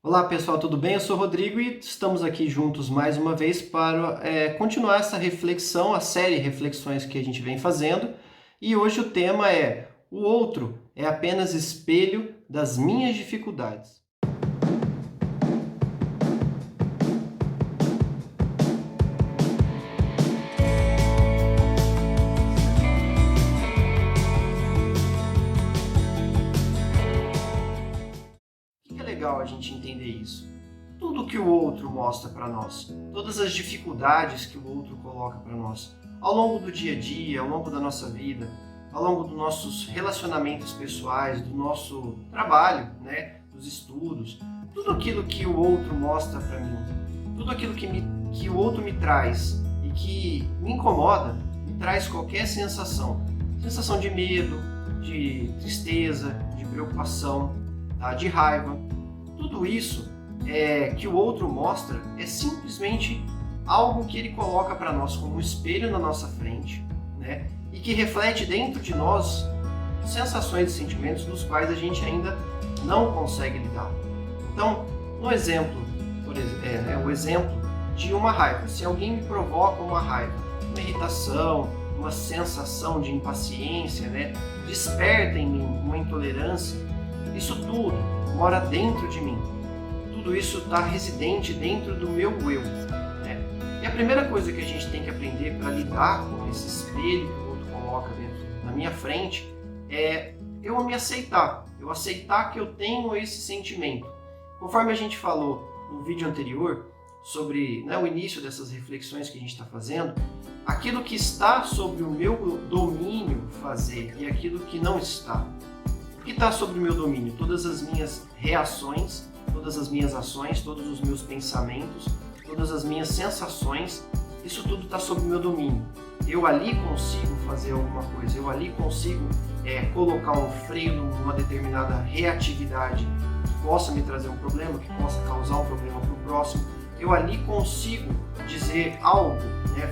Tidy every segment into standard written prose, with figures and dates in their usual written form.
Olá pessoal, tudo bem? Eu sou o Rodrigo e estamos aqui juntos mais uma vez para continuar essa reflexão, a série Reflexões que a gente vem fazendo. E hoje o tema é: o outro é apenas espelho das minhas dificuldades. Por que é legal a gente entender isso? Tudo que o outro mostra para nós, todas as dificuldades que o outro coloca para nós, ao longo do dia a dia, ao longo da nossa vida, ao longo dos nossos relacionamentos pessoais, do nosso trabalho, dos estudos, tudo aquilo que o outro mostra para mim, tudo aquilo que o outro me traz e que me incomoda, me traz qualquer sensação de medo, de tristeza, de preocupação, tá? De raiva, tudo isso que o outro mostra é simplesmente algo que ele coloca para nós como um espelho na nossa frente, né? E que reflete dentro de nós sensações e sentimentos dos quais a gente ainda não consegue lidar. Então, no exemplo, o exemplo de uma raiva. Se alguém me provoca uma raiva, uma irritação, uma sensação de impaciência, desperta em mim uma intolerância, isso tudo mora dentro de mim. Tudo isso está residente dentro do meu eu. E a primeira coisa que a gente tem que aprender para lidar com esse espelho que o outro coloca na minha frente é eu me aceitar. Eu aceitar que eu tenho esse sentimento. Conforme a gente falou no vídeo anterior sobre o início dessas reflexões que a gente está fazendo, aquilo que está sobre o meu domínio fazer e aquilo que não está. O que está sobre o meu domínio? Todas as minhas reações, todas as minhas ações, todos os meus pensamentos, todas as minhas sensações, isso tudo está sob o meu domínio. Eu ali consigo fazer alguma coisa, eu ali consigo colocar um freio numa determinada reatividade que possa me trazer um problema, que possa causar um problema para o próximo. Eu ali consigo dizer algo,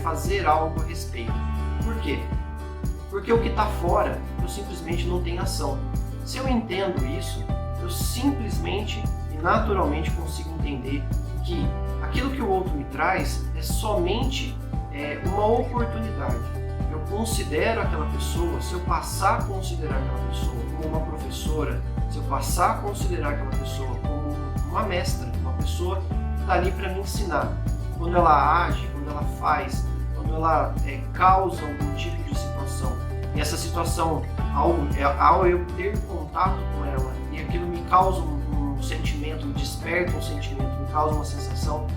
fazer algo a respeito. Por quê? Porque o que está fora, eu simplesmente não tenho ação. Se eu entendo isso, eu simplesmente e naturalmente consigo entender que aquilo que o outro me traz é somente uma oportunidade. Eu considero aquela pessoa, se eu passar a considerar aquela pessoa como uma professora, se eu passar a considerar aquela pessoa como uma mestra, uma pessoa que está ali para me ensinar, quando ela age, quando ela faz, quando ela causa algum tipo de situação, e essa situação, ao eu ter contato com ela, e aquilo me causa um sentimento, me desperta um sentimento, me causa uma sensação,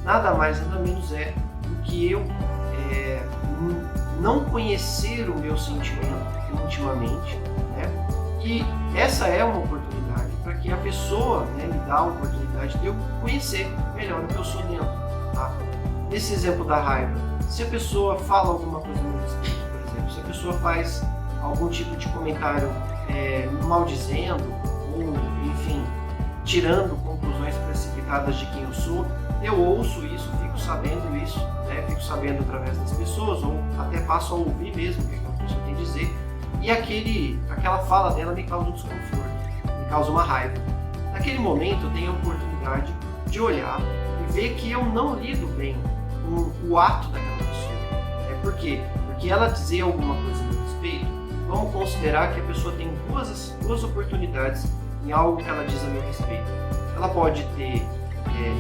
nada mais, nada menos é do que eu não conhecer o meu sentimento intimamente, E essa é uma oportunidade para que a pessoa me dá a oportunidade de eu conhecer melhor o que eu sou dentro, tá? Nesse exemplo da raiva, se a pessoa fala alguma coisa no respeito, por exemplo, se a pessoa faz algum tipo de comentário maldizendo ou, enfim, tirando conclusões precipitadas de quem eu sou, eu ouço isso, fico sabendo isso, fico sabendo através das pessoas, ou até passo a ouvir mesmo o que aquela pessoa tem a dizer, e aquela fala dela me causa um desconforto, me causa uma raiva. Naquele momento eu tenho a oportunidade de olhar e ver que eu não lido bem com o ato daquela pessoa. Por quê? Porque ela dizer alguma coisa a meu respeito, vamos considerar que a pessoa tem duas oportunidades em algo que ela diz a meu respeito. Ela pode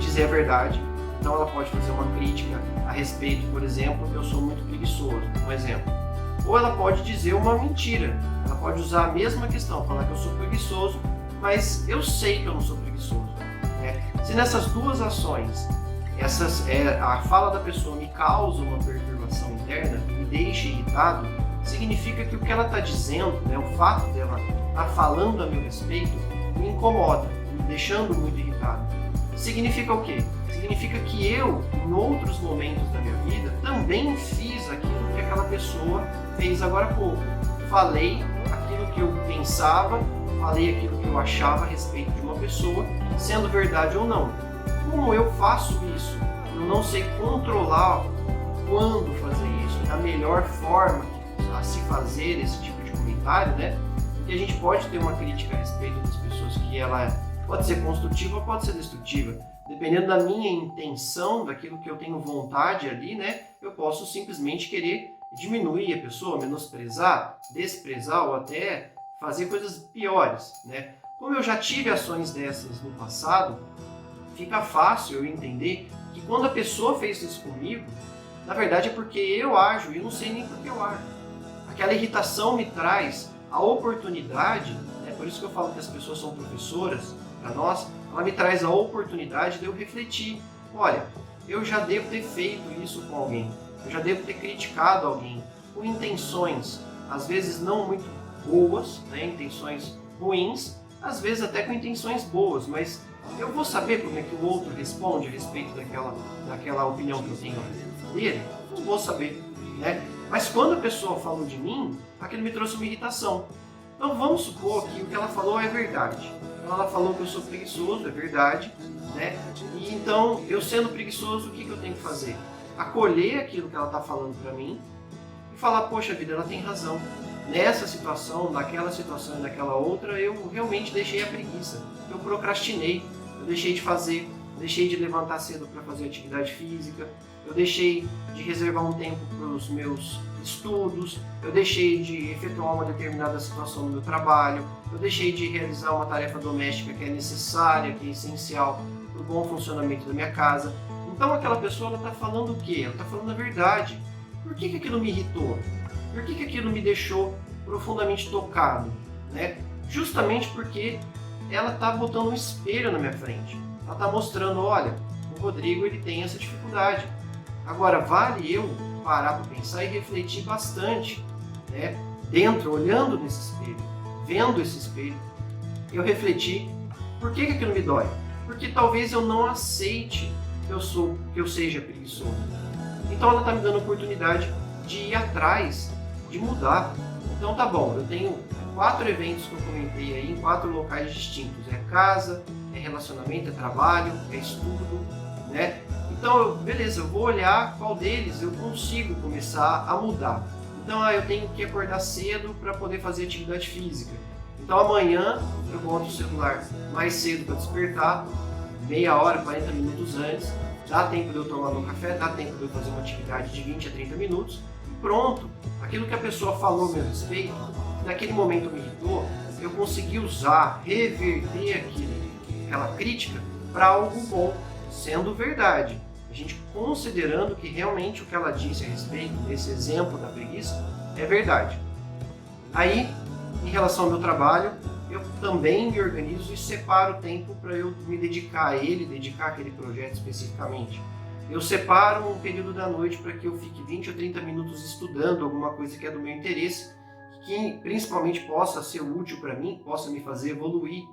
dizer a verdade, então ela pode fazer uma crítica a respeito, por exemplo, que eu sou muito preguiçoso, um exemplo. Ou ela pode dizer uma mentira, ela pode usar a mesma questão, falar que eu sou preguiçoso, mas eu sei que eu não sou preguiçoso. Se nessas duas ações, a fala da pessoa me causa uma perturbação interna, me deixa irritado, significa que o que ela está dizendo, o fato dela estar falando a meu respeito, me incomoda, me deixando muito irritado. Significa o quê? Significa que eu, em outros momentos da minha vida, também fiz aquilo que aquela pessoa fez agora há pouco. Falei aquilo que eu pensava, falei aquilo que eu achava a respeito de uma pessoa, sendo verdade ou não. Como eu faço isso? Eu não sei controlar quando fazer isso, da melhor forma a se fazer esse tipo de comentário, Porque a gente pode ter uma crítica a respeito das pessoas que ela Pode ser construtiva ou pode ser destrutiva. Dependendo da minha intenção, daquilo que eu tenho vontade ali, né, eu posso simplesmente querer diminuir a pessoa, menosprezar, desprezar ou até fazer coisas piores, né? Como eu já tive ações dessas no passado, fica fácil eu entender que quando a pessoa fez isso comigo, na verdade é porque eu ajo e não sei nem por que eu ajo. Aquela irritação me traz a oportunidade, né? Por isso que eu falo que as pessoas são professoras para nós, ela me traz a oportunidade de eu refletir. Olha, eu já devo ter feito isso com alguém, eu já devo ter criticado alguém com intenções, às vezes não muito boas, né? Intenções ruins, às vezes até com intenções boas, mas eu vou saber como é que o outro responde a respeito daquela opinião que eu tenho dele? Não vou saber, né? Mas quando a pessoa falou de mim, aquilo me trouxe uma irritação. Então vamos supor que o que ela falou é verdade. Ela falou que eu sou preguiçoso, é verdade, né? E então, eu sendo preguiçoso, o que eu tenho que fazer? Acolher aquilo que ela está falando para mim e falar, poxa vida, ela tem razão. Nessa situação, naquela situação e naquela outra, eu realmente deixei a preguiça. Eu procrastinei, eu deixei de fazer, deixei de levantar cedo para fazer atividade física, eu deixei de reservar um tempo para os meus estudos, eu deixei de efetuar uma determinada situação no meu trabalho, eu deixei de realizar uma tarefa doméstica que é necessária, que é essencial para o bom funcionamento da minha casa. Então aquela pessoa está falando o quê? Ela está falando a verdade. Por que aquilo me irritou? Por que aquilo me deixou profundamente tocado? Né? Justamente porque ela está botando um espelho na minha frente. Ela está mostrando, olha, o Rodrigo ele tem essa dificuldade. Agora, vale eu parar para pensar e refletir bastante, né? Dentro, olhando nesse espelho, vendo esse espelho, eu refleti, por que aquilo me dói? Porque talvez eu não aceite que eu seja preguiçoso. Então ela está me dando a oportunidade de ir atrás, de mudar. Então tá bom, eu tenho 4 eventos que eu comentei aí em 4 locais distintos. É casa, é relacionamento, é trabalho, é estudo, né? Então, beleza, eu vou olhar qual deles eu consigo começar a mudar. Então, eu tenho que acordar cedo para poder fazer atividade física. Então, amanhã eu boto o celular mais cedo para despertar, meia hora, 40 minutos antes. Dá tempo de eu tomar meu café, dá tempo de eu fazer uma atividade de 20 a 30 minutos. E pronto, aquilo que a pessoa falou a meu respeito, naquele momento me irritou, eu consegui usar, reverter aquela crítica para algo bom, sendo verdade. A gente considerando que realmente o que ela disse a respeito desse exemplo da preguiça é verdade. Aí, em relação ao meu trabalho, eu também me organizo e separo o tempo para eu me dedicar a ele, dedicar àquele projeto especificamente. Eu separo um período da noite para que eu fique 20 ou 30 minutos estudando alguma coisa que é do meu interesse, que principalmente possa ser útil para mim, possa me fazer evoluir.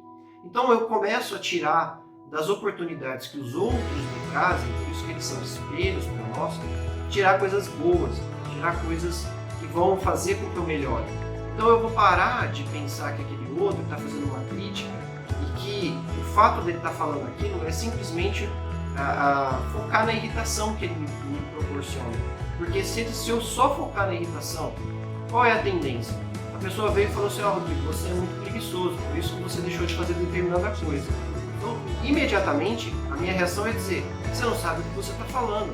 Então eu começo a tirar das oportunidades que os outros me trazem, por isso que eles são espelhos para nós, tirar coisas boas, tirar coisas que vão fazer com que eu melhore. Então eu vou parar de pensar que aquele outro está fazendo uma crítica e que o fato dele estar falando aquilo é simplesmente focar na irritação que ele me proporciona. Porque se eu só focar na irritação, qual é a tendência? A pessoa veio e falou assim, Rodrigo, você é muito preguiçoso, por isso que você deixou de fazer determinada coisa. Então, imediatamente, a minha reação é dizer, você não sabe o que você está falando.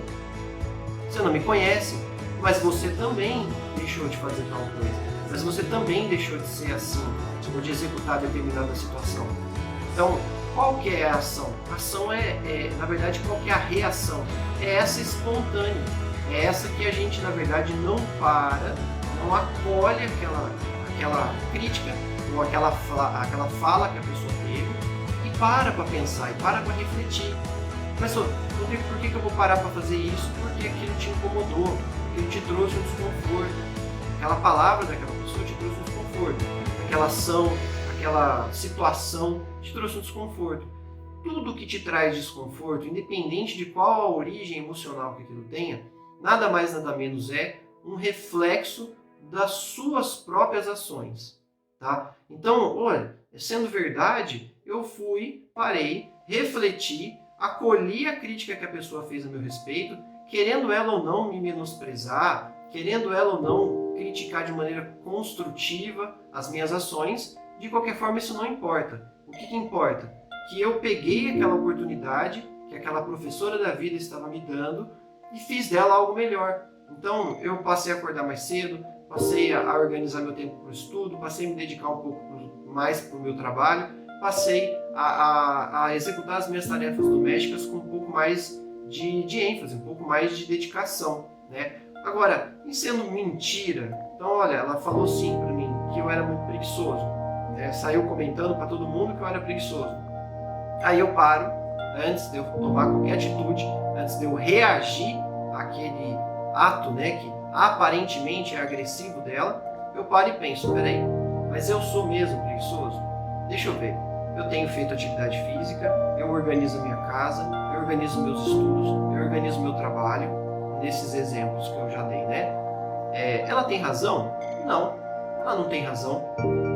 Você não me conhece, mas você também deixou de fazer tal coisa. Mas você também deixou de ser assim, ou de executar determinada situação. Então, qual que é a ação? A ação na verdade, qual que é a reação? É essa espontânea. É essa que a gente, na verdade, não não acolhe aquela crítica, ou aquela fala que a pessoa teve, e para pensar, e para refletir. Mas, Rodrigo, por que eu vou parar para fazer isso? Porque aquilo te incomodou, aquilo te trouxe um desconforto. Aquela palavra daquela pessoa te trouxe um desconforto. Aquela ação, aquela situação te trouxe um desconforto. Tudo que te traz desconforto, independente de qual a origem emocional que aquilo tenha, nada mais nada menos é um reflexo das suas próprias ações. Tá? Então, olha, sendo verdade, eu parei, refleti, acolhi a crítica que a pessoa fez a meu respeito, querendo ela ou não me menosprezar, querendo ela ou não criticar de maneira construtiva as minhas ações, de qualquer forma isso não importa. O que importa? que eu peguei aquela oportunidade que aquela professora da vida estava me dando e fiz dela algo melhor. Então, eu passei a acordar mais cedo, passei a organizar meu tempo para o estudo, passei a me dedicar um pouco mais para o meu trabalho, passei a executar as minhas tarefas domésticas com um pouco mais de ênfase, um pouco mais de dedicação, né? Agora, em sendo mentira, então olha, ela falou sim para mim que eu era muito preguiçoso, né? Saiu comentando para todo mundo que eu era preguiçoso. Aí eu paro, antes de eu tomar qualquer atitude, antes de eu reagir àquele ato, né, que aparentemente é agressivo dela, eu paro e penso, peraí, mas eu sou mesmo preguiçoso? Deixa eu ver. Eu tenho feito atividade física, eu organizo a minha casa, eu organizo meus estudos, eu organizo meu trabalho, nesses exemplos que eu já dei, né? Ela tem razão? Não, ela não tem razão.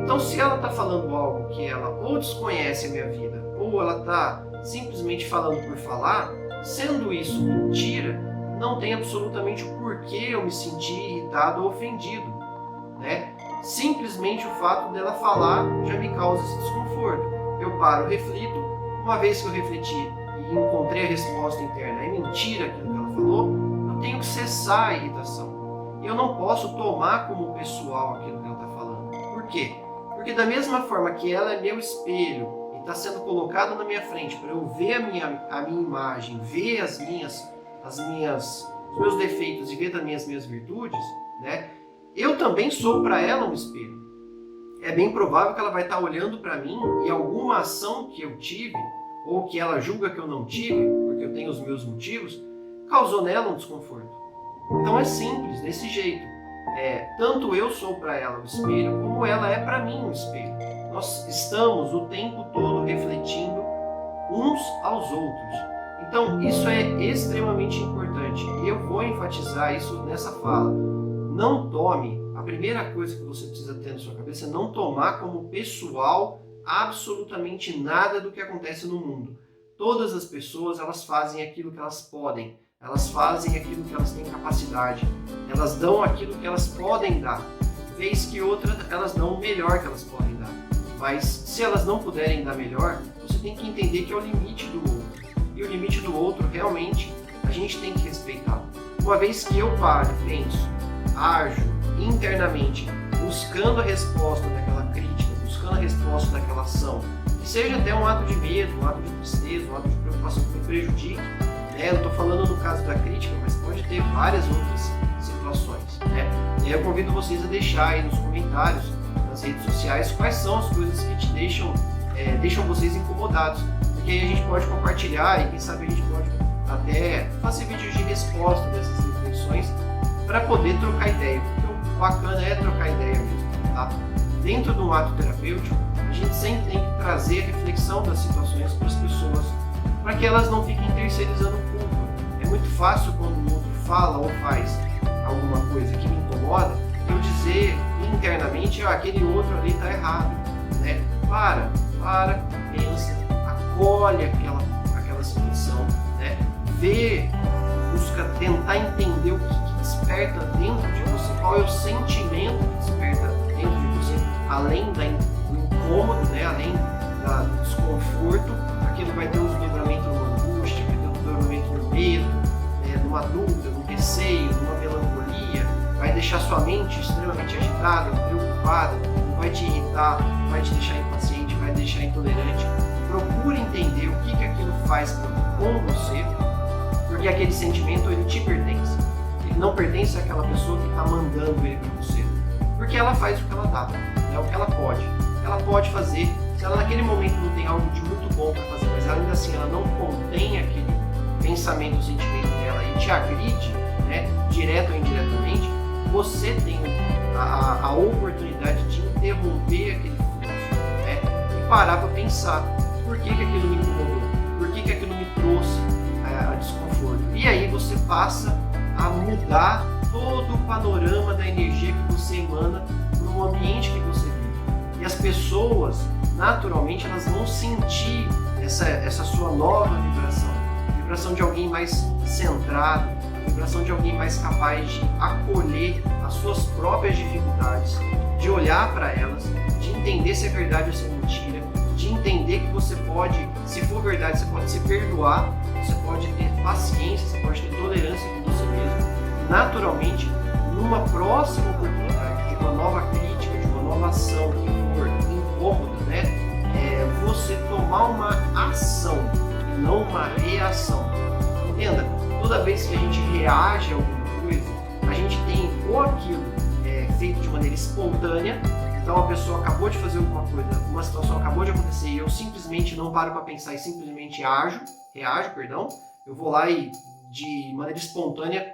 Então, se ela está falando algo que ela ou desconhece a minha vida, ou ela está simplesmente falando por falar, sendo isso mentira, não tem absolutamente o porquê eu me sentir irritado ou ofendido, né? Simplesmente o fato dela falar já me causa esse desconforto. Eu paro, reflito, uma vez que eu refleti e encontrei a resposta interna, é mentira aquilo que ela falou, eu tenho que cessar a irritação. E eu não posso tomar como pessoal aquilo que ela está falando. Por quê? Porque da mesma forma que ela é meu espelho e está sendo colocada na minha frente para eu ver a minha imagem, ver os meus defeitos e ver também as minhas virtudes, né? Eu também sou para ela um espelho. É bem provável que ela vai estar olhando para mim e alguma ação que eu tive, ou que ela julga que eu não tive, porque eu tenho os meus motivos, causou nela um desconforto. Então é simples, desse jeito. Tanto eu sou para ela um espelho, como ela é para mim um espelho. Nós estamos o tempo todo refletindo uns aos outros. Então isso é extremamente importante. E eu vou enfatizar isso nessa fala. Não tome, a primeira coisa que você precisa ter na sua cabeça é não tomar como pessoal absolutamente nada do que acontece no mundo. Todas as pessoas, elas fazem aquilo que elas podem, elas fazem aquilo que elas têm capacidade, elas dão aquilo que elas podem dar, vez que outra elas dão o melhor que elas podem dar. Mas se elas não puderem dar melhor, você tem que entender que é o limite do outro. E o limite do outro, realmente, a gente tem que respeitar. Uma vez que eu paro e penso, ajo internamente, buscando a resposta daquela crítica, buscando a resposta daquela ação, que seja até um ato de medo, um ato de tristeza, um ato de preocupação que me prejudique, né? Eu estou falando no caso da crítica, mas pode ter várias outras situações, né? E aí eu convido vocês a deixar aí nos comentários, nas redes sociais, quais são as coisas que te deixam vocês incomodados, porque aí a gente pode compartilhar e quem sabe a gente pode até fazer vídeos de resposta dessas reflexões, para poder trocar ideia, porque o bacana é trocar ideia mesmo, tá? Dentro de um ato terapêutico, a gente sempre tem que trazer a reflexão das situações para as pessoas, para que elas não fiquem terceirizando culpa. É muito fácil quando o outro fala ou faz alguma coisa que me incomoda, eu dizer internamente, aquele outro ali está errado, né? Para, pensa, acolhe aquela situação, né? Vê, busca tentar entender o que desperta dentro de você, qual é o sentimento que desperta dentro de você, além do incômodo, né? Além do desconforto, aquilo vai ter um desdobramento numa angústia, vai ter um desdobramento no medo, numa dúvida, num receio, numa melancolia, vai deixar sua mente extremamente agitada, preocupada, vai te irritar, vai te deixar impaciente, vai te deixar intolerante. Procure entender o que aquilo faz com você, porque aquele sentimento ele te pertence. Ele não pertence àquela pessoa que está mandando ele para você, porque ela faz o que ela dá, é o que ela pode. Ela pode fazer, se ela naquele momento não tem algo de muito bom para fazer, mas ainda assim ela não contém aquele pensamento, o sentimento dela e te agride, né, direto ou indiretamente, você tem a oportunidade de interromper aquele fluxo, né, e parar para pensar por que aquilo me incomodou, por que aquilo me trouxe desconforto. E aí você passa a mudar todo o panorama da energia que você emana no ambiente que você vive. E as pessoas, naturalmente, elas vão sentir essa sua nova vibração. A vibração de alguém mais centrado, a vibração de alguém mais capaz de acolher as suas próprias dificuldades, de olhar para elas, de entender se é verdade ou se é mentira, de entender que você pode, se for verdade, você pode se perdoar, você pode ter paciência, você pode ter tolerância com você mesmo. Naturalmente, numa próxima oportunidade de uma nova crítica, de uma nova ação que for incômoda, né, você tomar uma ação e não uma reação. Entenda, toda vez que a gente reage a alguma coisa, a gente tem ou aquilo feito de maneira espontânea. Então a pessoa acabou de fazer alguma coisa, uma situação acabou de acontecer e eu simplesmente não paro para pensar e simplesmente reajo, eu vou lá e de maneira espontânea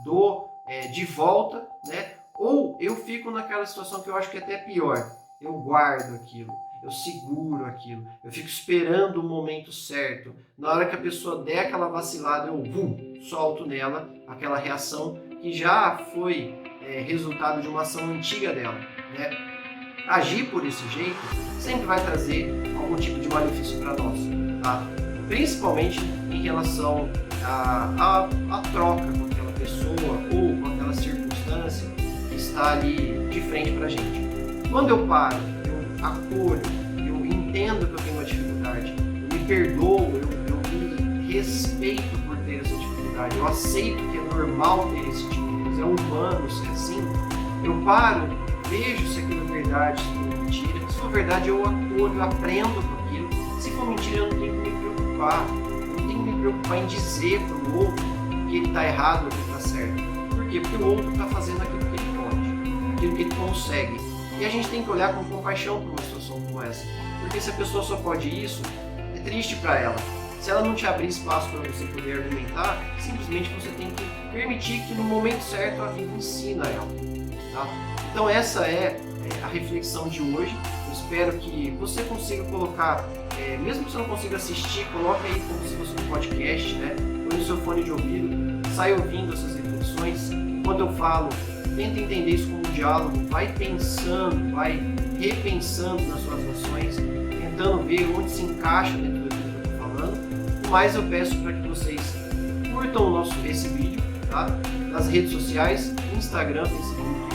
dou de volta, né? Ou eu fico naquela situação que eu acho que é até pior, eu guardo aquilo, eu seguro aquilo, eu fico esperando o momento certo. Na hora que a pessoa der aquela vacilada, eu solto nela aquela reação que já foi resultado de uma ação antiga dela, né? Agir por esse jeito sempre vai trazer algum tipo de malefício para nós, tá? Principalmente em relação à troca com aquela pessoa ou com aquela circunstância que está ali de frente para a gente. Quando eu paro, eu acolho, eu entendo que eu tenho uma dificuldade, eu me perdoo, eu me respeito por ter essa dificuldade, eu aceito que é normal ter esse tipo de coisa, é humano ser assim, eu paro, vejo se aquilo é verdade, se for mentira. Se for verdade, eu acolho, aprendo com aquilo. Se for mentira, eu não tenho que me preocupar. Eu não tenho que me preocupar em dizer para o outro que ele está errado ou que ele está certo. Por quê? Porque o outro está fazendo aquilo que ele pode, aquilo que ele consegue. E a gente tem que olhar com compaixão para uma situação como essa. Porque se a pessoa só pode isso, é triste para ela. Se ela não te abrir espaço para você poder argumentar, simplesmente você tem que permitir que no momento certo a vida ensina ela. Tá? Então essa é a reflexão de hoje. Eu espero que você consiga colocar, mesmo que você não consiga assistir, coloque aí como se fosse um podcast, né? Põe no seu fone de ouvido, sai ouvindo essas reflexões. Enquanto eu falo, tenta entender isso como um diálogo, vai pensando, vai repensando nas suas ações, tentando ver onde se encaixa dentro daquilo que eu estou falando. Mas eu peço para que vocês curtam esse vídeo, tá? Nas redes sociais, Instagram, Facebook,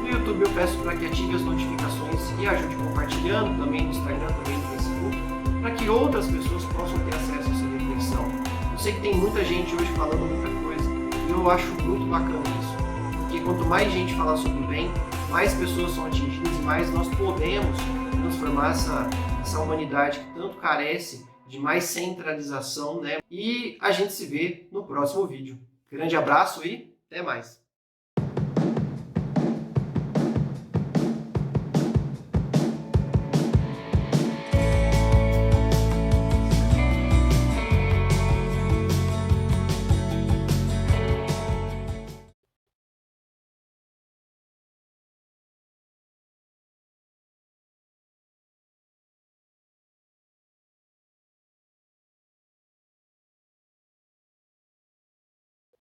no YouTube eu peço para que ative as notificações e ajude compartilhando também no Instagram, também no Facebook, para que outras pessoas possam ter acesso a essa reflexão. Eu sei que tem muita gente hoje falando muita coisa e eu acho muito bacana isso, porque quanto mais gente falar sobre o bem, mais pessoas são atingidas e mais nós podemos transformar essa humanidade que tanto carece de mais centralização, né? E a gente se vê no próximo vídeo. Grande abraço e até mais!